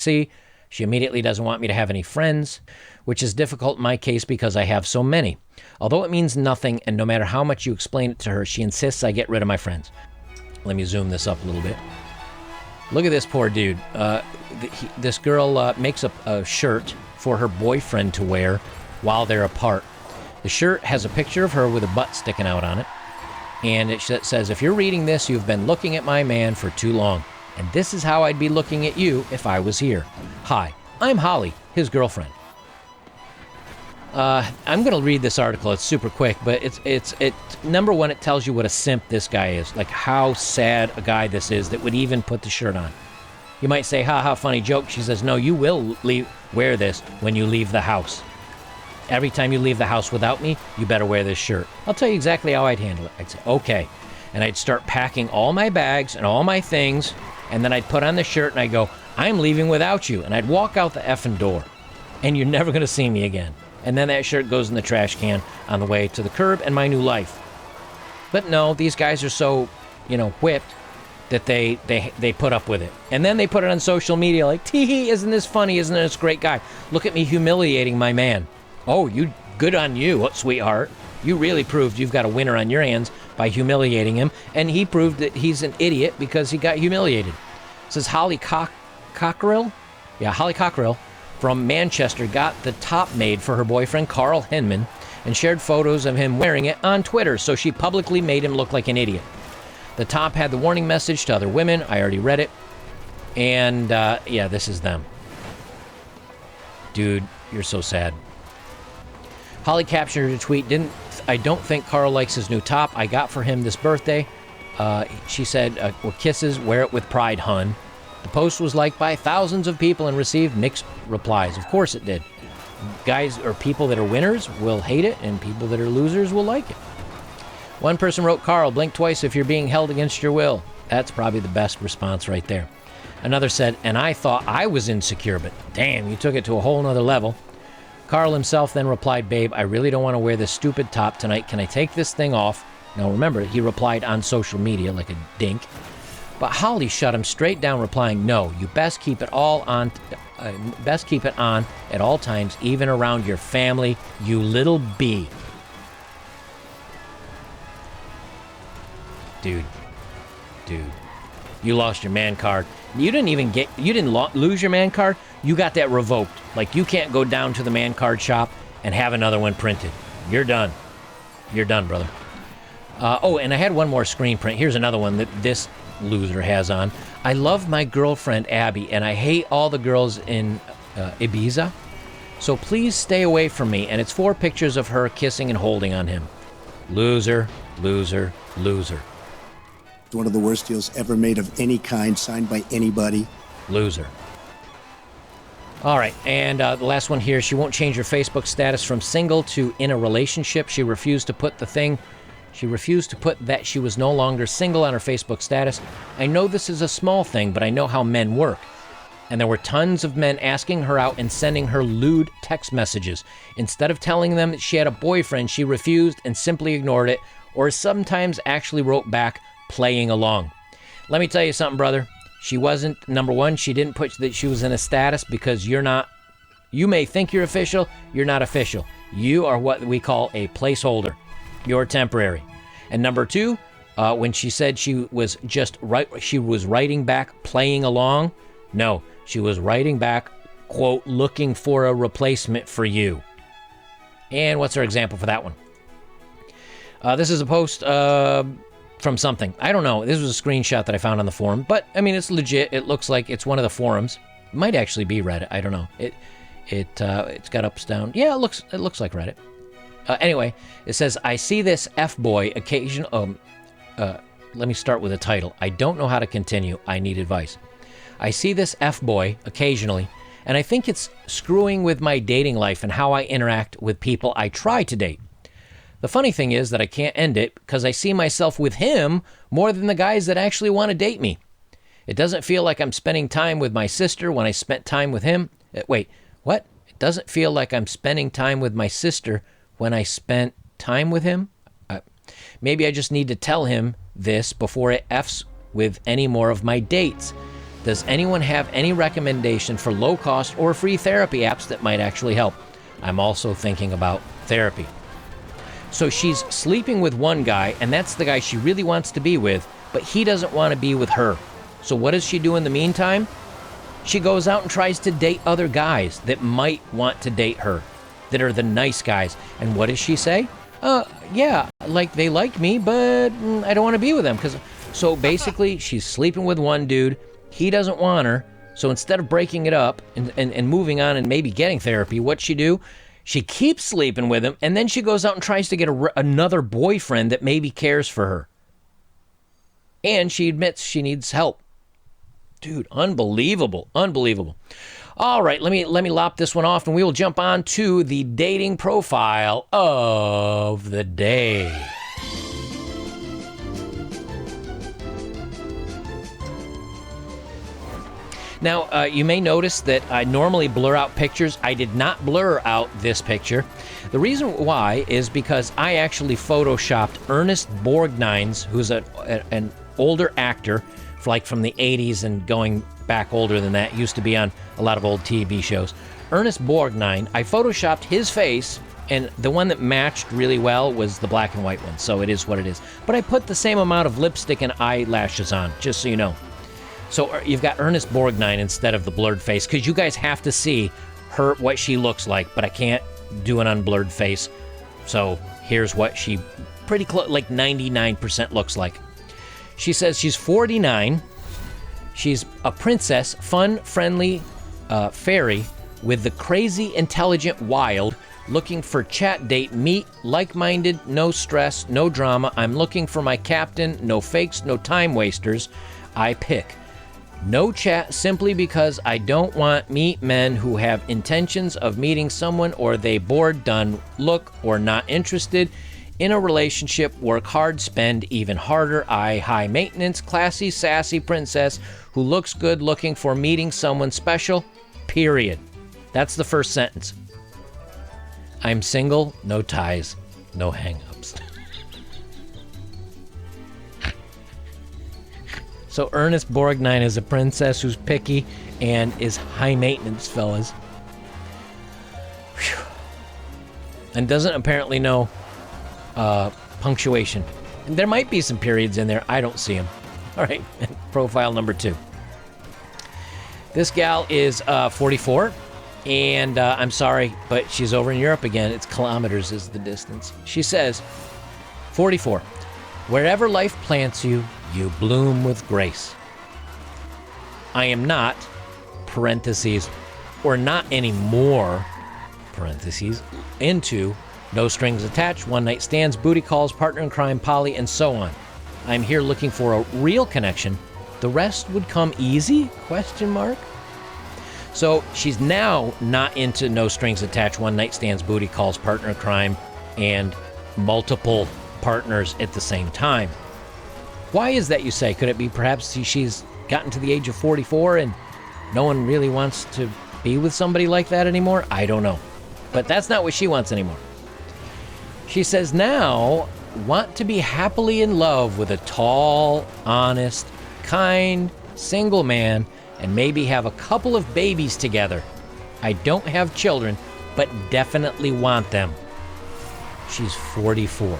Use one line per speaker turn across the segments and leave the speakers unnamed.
See, she immediately doesn't want me to have any friends, which is difficult in my case because I have so many. Although it means nothing, and no matter how much you explain it to her, she insists I get rid of my friends. Let me zoom this up a little bit. Look at this poor dude. This girl makes a shirt for her boyfriend to wear while they're apart. The shirt has a picture of her with a butt sticking out on it. And it says, if you're reading this, you've been looking at my man for too long. And this is how I'd be looking at you if I was here. Hi, I'm Holly, his girlfriend. I'm going to read this article. It's super quick, but it's number one, it tells you what a simp this guy is. Like how sad a guy this is that would even put the shirt on. You might say, ha, funny joke. She says, no, you will wear this when you leave the house. Every time you leave the house without me, you better wear this shirt. I'll tell you exactly how I'd handle it. I'd say, okay. And I'd start packing all my bags and all my things, and then I'd put on the shirt and I'd go, I'm leaving without you. And I'd walk out the effing door, and you're never going to see me again. And then that shirt goes in the trash can on the way to the curb and my new life. But no, these guys are so, whipped that they put up with it. And then they put it on social media like, tee-hee, isn't this funny? Isn't this a great guy? Look at me humiliating my man. Oh, good on you, sweetheart. You really proved you've got a winner on your hands by humiliating him. And he proved that he's an idiot because he got humiliated. It says Holly Cockerill? Yeah, Holly Cockerill from Manchester got the top made for her boyfriend, Carl Henman, and shared photos of him wearing it on Twitter, so she publicly made him look like an idiot. The top had the warning message to other women. I already read it. And, yeah, this is them. Dude, you're so sad. Holly captured a tweet, I don't think Carl likes his new top I got for him this birthday. She said, well, kisses, wear it with pride, hun. The post was liked by thousands of people and received mixed replies. Of course it did. Guys or people that are winners will hate it, and people that are losers will like it. One person wrote, Carl, blink twice if you're being held against your will. That's probably the best response right there. Another said, and I thought I was insecure, but damn, you took it to a whole nother level. Carl himself then replied, babe, I really don't want to wear this stupid top tonight. Can I take this thing off? Now remember, he replied on social media like a dink. But Holly shut him straight down, replying, no, you best keep it on at all times, even around your family, you little bee. Dude, you lost your man card. You didn't lose your man card. You got that revoked. Like, you can't go down to the man card shop and have another one printed. You're done. You're done, brother. And I had one more screen print. Here's another one that this loser has on. I love my girlfriend, Abby, and I hate all the girls in Ibiza. So please stay away from me. And it's 4 pictures of her kissing and holding on him. Loser, loser, loser.
One of the worst deals ever made of any kind, signed by anybody.
Loser. All right, and the last one here. She won't change her Facebook status from single to in a relationship. She refused to put that she was no longer single on her Facebook status. I know this is a small thing, but I know how men work. And there were tons of men asking her out and sending her lewd text messages. Instead of telling them that she had a boyfriend, she refused and simply ignored it, or sometimes actually wrote back, playing along. Let me tell you something, brother. She wasn't, number one, she didn't put that she was in a status because you're not, you may think you're official, you're not official. You are what we call a placeholder. You're temporary. And number two, when she said she was writing back, playing along, no, she was writing back, quote, looking for a replacement for you. And what's our example for that one? This is a post from something. I don't know. This was a screenshot that I found on the forum, but I mean, it's legit. It looks like it's one of the forums. It might actually be Reddit. I don't know. It's got ups, down. Yeah, it looks like Reddit. Anyway, it says, I see this F-boy occasion. Let me start with a title. I don't know how to continue. I need advice. I see this F-boy occasionally, and I think it's screwing with my dating life and how I interact with people I try to date. The funny thing is that I can't end it because I see myself with him more than the guys that actually want to date me. It doesn't feel like I'm spending time with my sister when I spent time with him. Wait, what? It doesn't feel like I'm spending time with my sister when I spent time with him? Maybe I just need to tell him this before it F's with any more of my dates. Does anyone have any recommendation for low-cost or free therapy apps that might actually help? I'm also thinking about therapy. So she's sleeping with one guy, and that's the guy she really wants to be with, but he doesn't want to be with her. So what does she do in the meantime? She goes out and tries to date other guys that might want to date her, that are the nice guys. And what does she say? Yeah, like they like me, but I don't want to be with them. So basically, she's sleeping with one dude. He doesn't want her. So instead of breaking it up and moving on and maybe getting therapy, what'd she do? She keeps sleeping with him, and then she goes out and tries to get another boyfriend that maybe cares for her. And she admits she needs help. Dude, unbelievable. Unbelievable. All right, let me lop this one off, and we will jump on to the dating profile of the day. Now, you may notice that I normally blur out pictures. I did not blur out this picture. The reason why is because I actually photoshopped Ernest Borgnines, who's an older actor, like from the 80s and going back older than that. Used to be on a lot of old TV shows. Ernest Borgnine, I photoshopped his face, and the one that matched really well was the black and white one, so it is what it is. But I put the same amount of lipstick and eyelashes on, just so you know. So you've got Ernest Borgnine instead of the blurred face, because you guys have to see her, what she looks like, but I can't do an unblurred face. So here's what she pretty close, like 99% looks like. She says she's 49. She's a princess, fun, friendly fairy with the crazy, intelligent, wild, looking for chat date, meet, like-minded, no stress, no drama. I'm looking for my captain, no fakes, no time wasters. I pick. No chat simply because I don't want meet men who have intentions of meeting someone or they bored, done, look, or not interested. In a relationship, work hard, spend even harder. I high maintenance, classy, sassy princess who looks good, looking for meeting someone special, period. That's the first sentence. I'm single, no ties, no hang-ups. So Ernest Borgnine is a princess who's picky and is high maintenance, fellas. Whew. And doesn't apparently know punctuation. And there might be some periods in there. I don't see them. All right, profile number 2. This gal is 44, and I'm sorry, but she's over in Europe again. It's kilometers is the distance. She says, 44, wherever life plants you, you bloom with grace. I am not, parentheses, or not anymore, parentheses, into no strings attached, one-night stands, booty calls, partner in crime, poly, and so on. I'm here looking for a real connection. The rest would come easy? Question mark. So she's now not into no strings attached, one-night stands, booty calls, partner in crime, and multiple partners at the same time. Why is that, you say? Could it be perhaps she's gotten to the age of 44 and no one really wants to be with somebody like that anymore? I don't know. But that's not what she wants anymore. She says now, want to be happily in love with a tall, honest, kind, single man and maybe have a couple of babies together. I don't have children, but definitely want them. She's 44.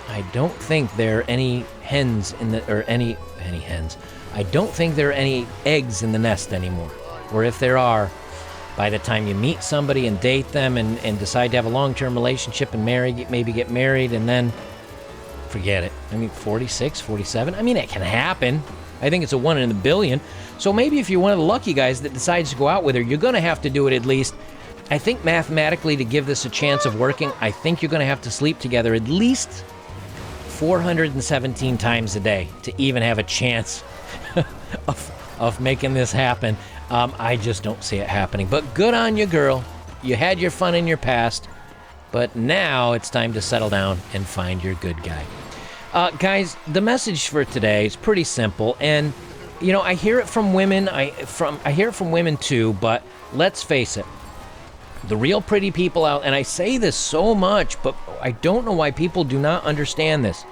I don't think there are any hens in the, or any hens. I don't think there are any eggs in the nest anymore. Or if there are, by the time you meet somebody and date them and decide to have a long-term relationship and maybe get married and then forget it. I mean, 46, 47, I mean, it can happen. I think it's a 1 in a billion. So maybe if you're one of the lucky guys that decides to go out with her, you're going to have to do it at least. I think mathematically to give this a chance of working, I think you're going to have to sleep together at least 417 times a day to even have a chance of making this happen. I just don't see it happening. But good on you, girl. You had your fun in your past, but now it's time to settle down and find your good guy. Guys, the message for today is pretty simple, and you know, I hear it from women. I hear it from women too. But let's face it, the real pretty people out, and I say this so much, but I don't know why people do not understand this.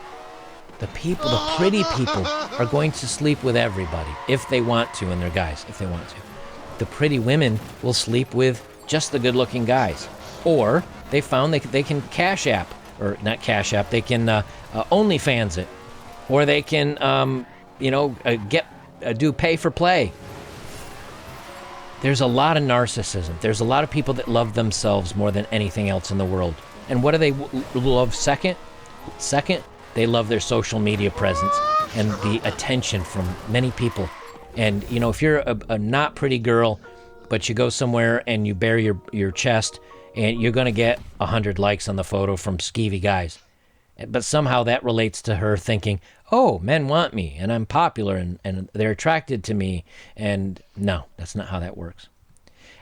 The people, the pretty people, are going to sleep with everybody if they want to, and they're guys, if they want to. The pretty women will sleep with just the good-looking guys. Or they found they can Cash App, or not Cash App, they can OnlyFans it. Or they can, do pay for play. There's a lot of narcissism. There's a lot of people that love themselves more than anything else in the world. And what do they love second? Second, they love their social media presence and the attention from many people. And, if you're a not pretty girl, but you go somewhere and you bare your chest, and you're going to get 100 likes on the photo from skeevy guys. But somehow that relates to her thinking, oh, men want me, and I'm popular, and they're attracted to me. And no, that's not how that works.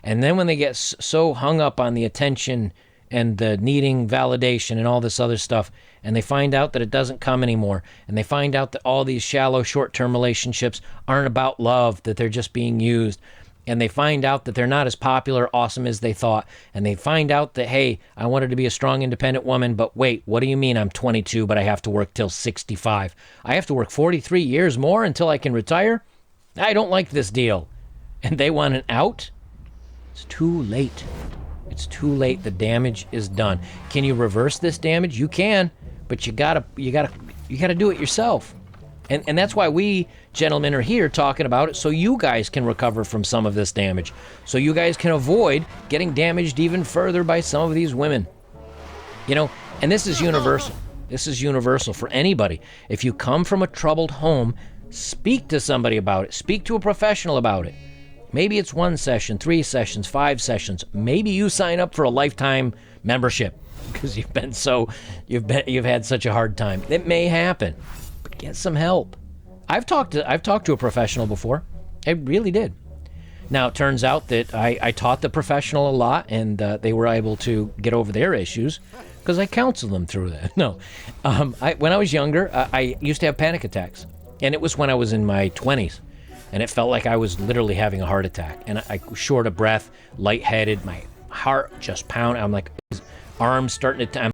And then when they get so hung up on the attention and the needing validation and all this other stuff, and they find out that it doesn't come anymore, and they find out that all these shallow, short-term relationships aren't about love, that they're just being used, and they find out that they're not as popular, awesome as they thought, and they find out that, hey, I wanted to be a strong, independent woman, but wait, what do you mean I'm 22, but I have to work till 65? I have to work 43 years more until I can retire? I don't like this deal. And they want an out? It's too late. It's too late. The damage is done. Can you reverse this damage? You can, but you gotta do it yourself. And that's why we gentlemen are here talking about it, so you guys can recover from some of this damage. So you guys can avoid getting damaged even further by some of these women. And this is universal. This is universal for anybody. If you come from a troubled home, speak to somebody about it. Speak to a professional about it. Maybe it's 1 session, 3 sessions, 5 sessions. Maybe you sign up for a lifetime membership because you've had such a hard time. It may happen. Get some help. I've talked to a professional before. I really did. Now, it turns out that I taught the professional a lot, and they were able to get over their issues because I counseled them through that. No. When I was younger, I used to have panic attacks, and it was when I was in my 20s, and it felt like I was literally having a heart attack, and I was short of breath, lightheaded, my heart just pounded. I'm like, arms starting to...